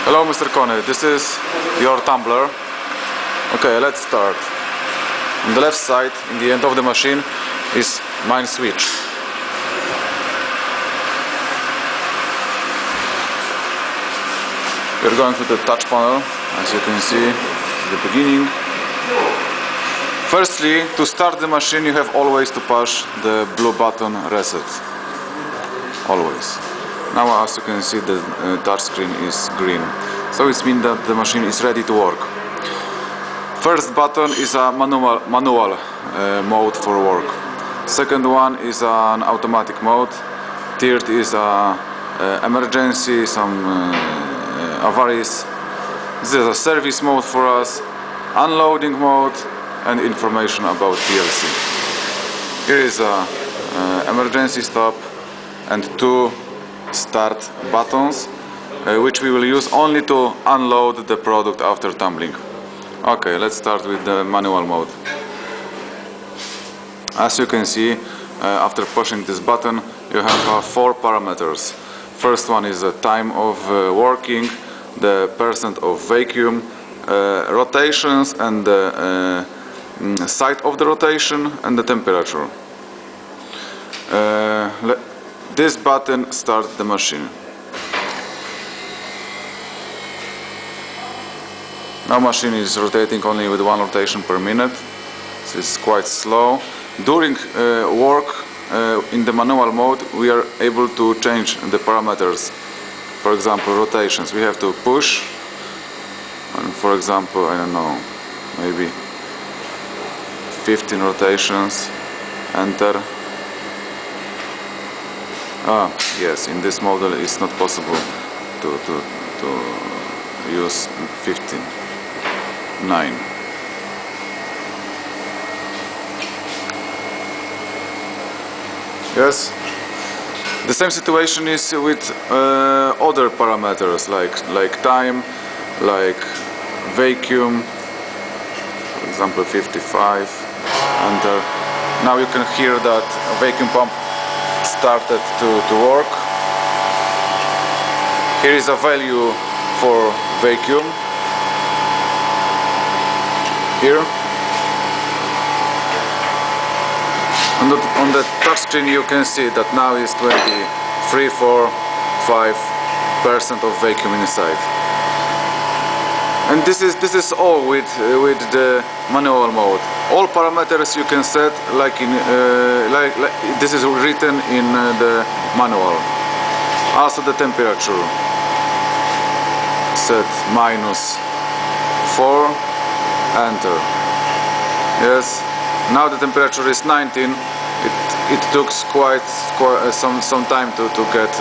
Hello, Mr. Kone, this is your tumbler. Okay, let's start. On the left side, in the end of the machine, is main switch. We're going to the touch panel, as you can see at the beginning. Firstly, to start the machine, you have always to push the blue button reset. Always. Now, as you can see, the touch screen is green. So it means that the machine is ready to work. First button is a manual mode for work. Second one is an automatic mode. Third is a emergency, some avaries. This is a service mode for us, unloading mode, and information about PLC. Here is a emergency stop and two start buttons, which we will use only to unload the product after tumbling. Okay, let's start with the manual mode. As you can see, after pushing this button, you have four parameters. First one is the time of working, the percent of vacuum, rotations, and the side of the rotation, and the temperature. This button starts the machine. Now machine is rotating only with one rotation per minute. This is quite slow. During work in the manual mode, we are able to change the parameters. For example, rotations. We have to push, and for example, I don't know, maybe 15 rotations. Enter. Yes, in this model it's not possible to use 15. 9. Yes. The same situation is with other parameters like time, like vacuum. For example, 55. Enter. Now you can hear that vacuum pump started to work. Here is a value for vacuum. Here. On the touch screen you can see that now is 23.45% of vacuum inside. And this is all with the manual mode. All parameters you can set like this is written in the manual. Also the temperature. Set -4. Enter. Yes. Now the temperature is 19. It took quite some time to get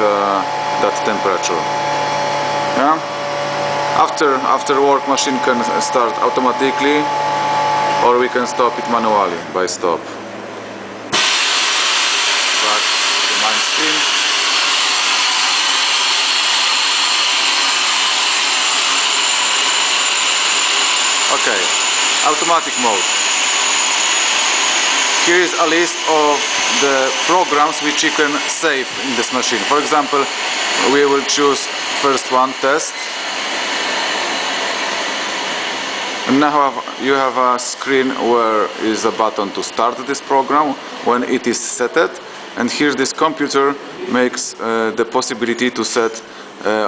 that temperature. Yeah. After work, machine can start automatically, or we can stop it manually by stop. Back to the main screen. Okay, automatic mode. Here is a list of the programs which you can save in this machine. For example, we will choose first one, test. And now you have a screen where is a button to start this program when it is set. And here this computer makes the possibility to set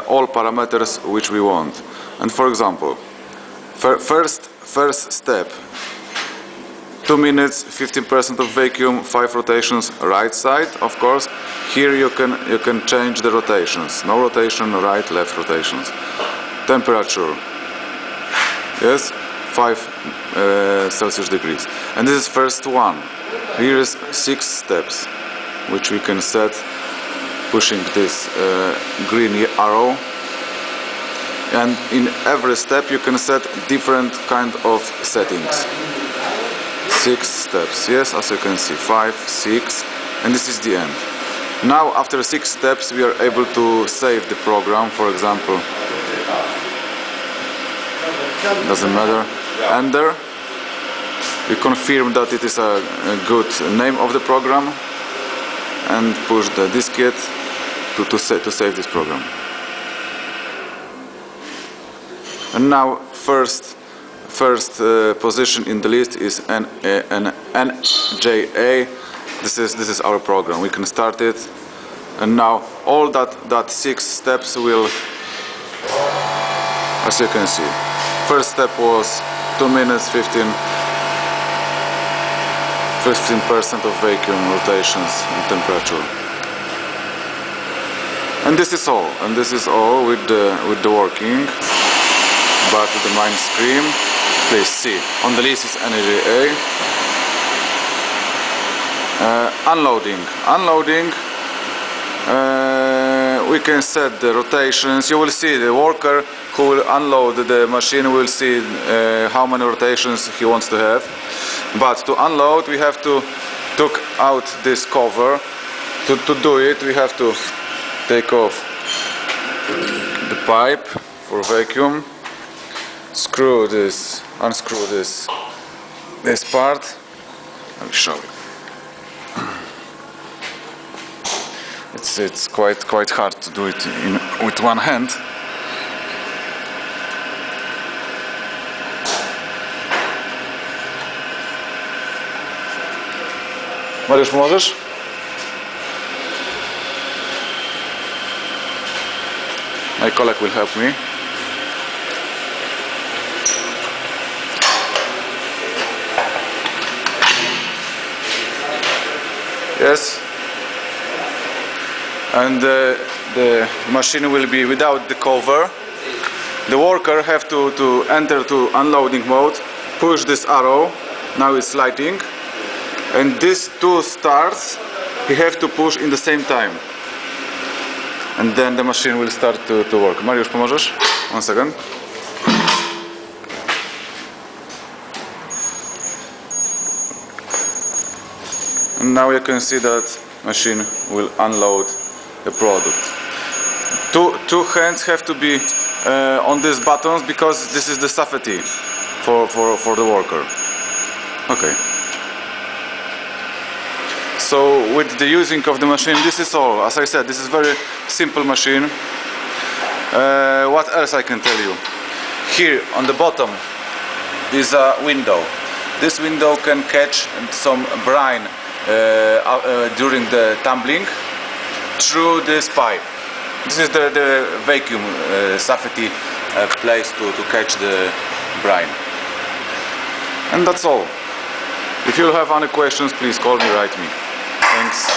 all parameters which we want. And for example, first step, 2 minutes, 15% of vacuum, 5 rotations, right side, of course. Here you can change the rotations. No rotation, right, left rotations. Temperature. Yes, 5 Celsius degrees. And this is first one. Here is 6 steps, which we can set pushing this green arrow. And in every step you can set different kind of settings. 6 steps, yes, as you can see, 5, 6, and this is the end. Now after 6 steps we are able to save the program. For example, doesn't matter, enter. We confirm that it is a good name of the program and push the diskette to save this program. And now first position in the list is NJA. This is our program. We can start it, and now all that 6 steps will, as you can see, first step was 2 minutes 15% of vacuum rotations and temperature. And this is all. And this is all with the working. Back to the main screen. Please see. On the list is NJA. Unloading. Unloading. We can set the rotations. You will see the worker who will unload the machine will see how many rotations he wants to have. But to unload, we have to take out this cover. To do it, we have to take off the pipe for vacuum. Unscrew this part. I'll show you. It's quite hard to do it with one hand. Mariusz, pomożesz? My colleague will help me. Yes. And the machine will be without the cover. The worker have to enter to unloading mode, push this arrow. Now it's lighting. And these 2 starts he have to push in the same time, and then the machine will start to work. Mariusz, pomożesz? 1 second. And now you can see that machine will unload the product. Two hands have to be on these buttons because this is the safety for the worker. Okay. So with the using of the machine, this is all. As I said, this is very simple machine. What else I can tell you? Here on the bottom is a window. This window can catch some brine during the tumbling through this pipe. This is the vacuum safety place to catch the brine. And that's all. If you have any questions, please call me, write me. Thanks.